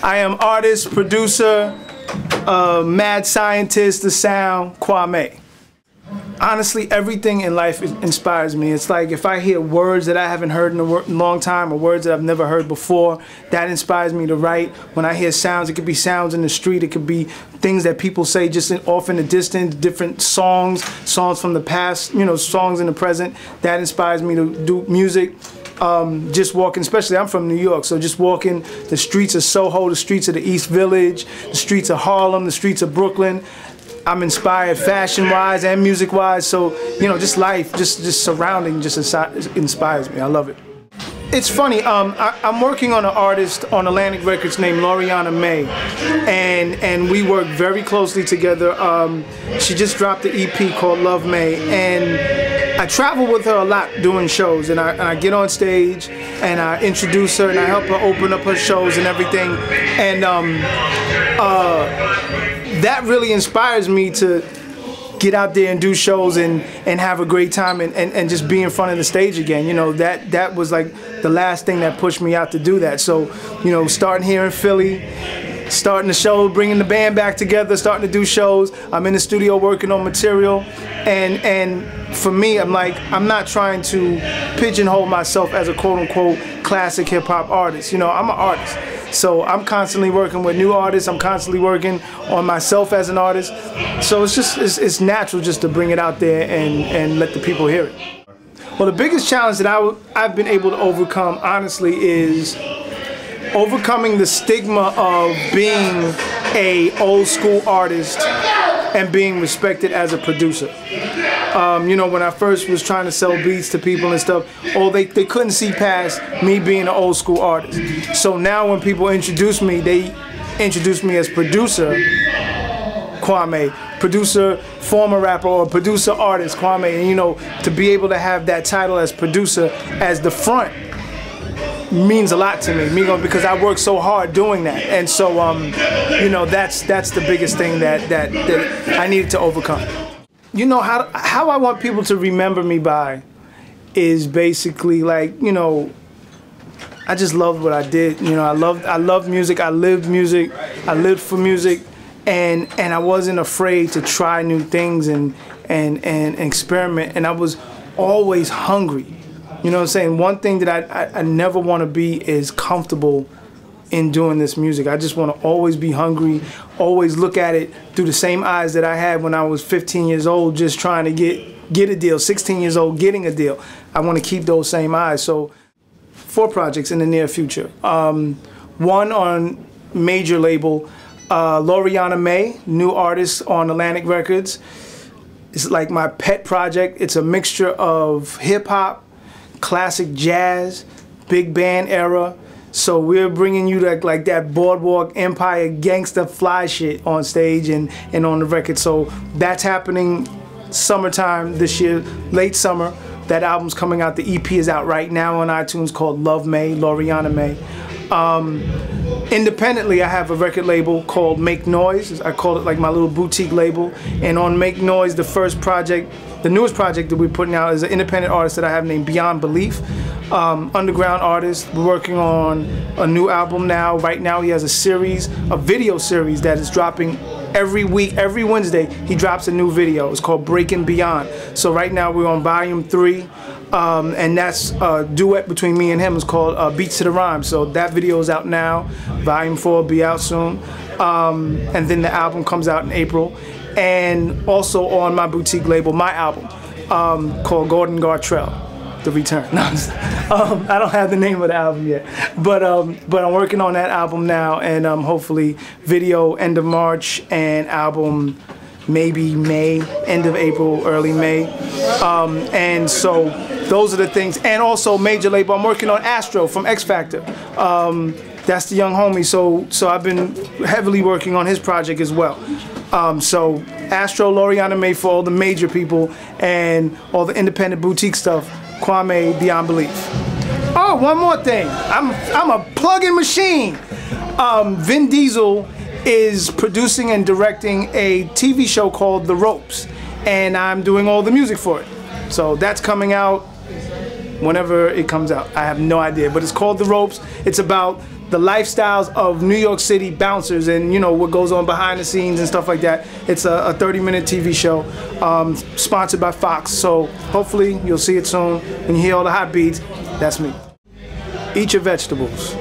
I am artist, producer, mad scientist, the sound, Kwame. Honestly, everything in life inspires me. It's like if I hear words that I haven't heard in a long time or words that I've never heard before, that inspires me to write. When I hear sounds, it could be sounds in the street, it could be things that people say just off in the distance, different songs from the past, you know, songs in the present. That inspires me to do music. Just walking, especially I'm from New York, so just walking the streets of Soho, the streets of the East Village, the streets of Harlem, the streets of Brooklyn. I'm inspired fashion-wise and music-wise, so, you know, just life, just surrounding just inspires me. I love it. It's funny, I'm working on an artist on Atlantic Records named Loriana May, and we work very closely together. She just dropped an EP called Love May, and I travel with her a lot doing shows, and I get on stage and I introduce her and I help her open up her shows and everything, and that really inspires me to get out there and do shows and have a great time and just be in front of the stage again. You know, that was like the last thing that pushed me out to do that. So, you know, starting here in Philly, starting the show, bringing the band back together, starting to do shows. I'm in the studio working on material, and for me, I'm like, I'm not trying to pigeonhole myself as a quote-unquote classic hip-hop artist. You know, I'm an artist. So I'm constantly working with new artists. I'm constantly working on myself as an artist. So it's just, it's natural just to bring it out there and let the people hear it. Well, the biggest challenge that I've been able to overcome, honestly, is overcoming the stigma of being a old school artist and being respected as a producer. You know, when I first was trying to sell beats to people and stuff, they couldn't see past me being an old school artist. So now when people introduce me, they introduce me as producer Kwame, producer, former rapper, or producer artist Kwame. And you know, to be able to have that title as producer as the front means a lot to me, because I work so hard doing that. And so, you know, that's the biggest thing that I needed to overcome. You know, how I want people to remember me by is basically like, you know, I just loved what I did. You know, I loved music. I lived music. I lived for music, and I wasn't afraid to try new things and experiment. And I was always hungry. You know what I'm saying? One thing that I never want to be is comfortable in doing this music. I just want to always be hungry, always look at it through the same eyes that I had when I was 15 years old, just trying to get a deal, 16 years old, getting a deal. I want to keep those same eyes. So 4 projects in the near future. One on major label, Loriana May, new artist on Atlantic Records. It's like my pet project. It's a mixture of hip-hop, classic jazz, big band era. So we're bringing you like that boardwalk empire gangsta fly shit on stage and on the record. So that's happening summertime this year, late summer. That album's coming out. The EP is out right now on iTunes called Love May, Loriana May. Independently, I have a record label called Make Noise. I call it like my little boutique label. And on Make Noise, the first project, the newest project that we're putting out is an independent artist that I have named Beyond Belief. Underground artist. We're working on a new album now. Right now he has a video series that is dropping every week. Every Wednesday he drops a new video. It's called Breaking Beyond. So right now we're on volume 3. And that's a duet between me and him. It's called Beats to the Rhyme. So that video is out now. Volume 4 will be out soon. And then the album comes out in April. And also on my boutique label, my album, called Gordon Gartrell, The Return. No, I don't have the name of the album yet. But I'm working on that album now, and hopefully video end of March and album maybe May, end of April, early May. And so those are the things. And also major label, I'm working on Astro from X Factor. That's the young homie, so I've been heavily working on his project as well. So Astro, Loriana May for all the major people, and all the independent boutique stuff, Kwame Beyond Belief. Oh, one more thing. I'm a plug-in machine. Vin Diesel is producing and directing a TV show called The Ropes, and I'm doing all the music for it. So that's coming out whenever it comes out. I have no idea, but it's called The Ropes. It's about the lifestyles of New York City bouncers and, you know, what goes on behind the scenes and stuff like that. It's a 30-minute TV show sponsored by Fox. So hopefully you'll see it soon. When you hear all the hot beats, that's me. Eat your vegetables.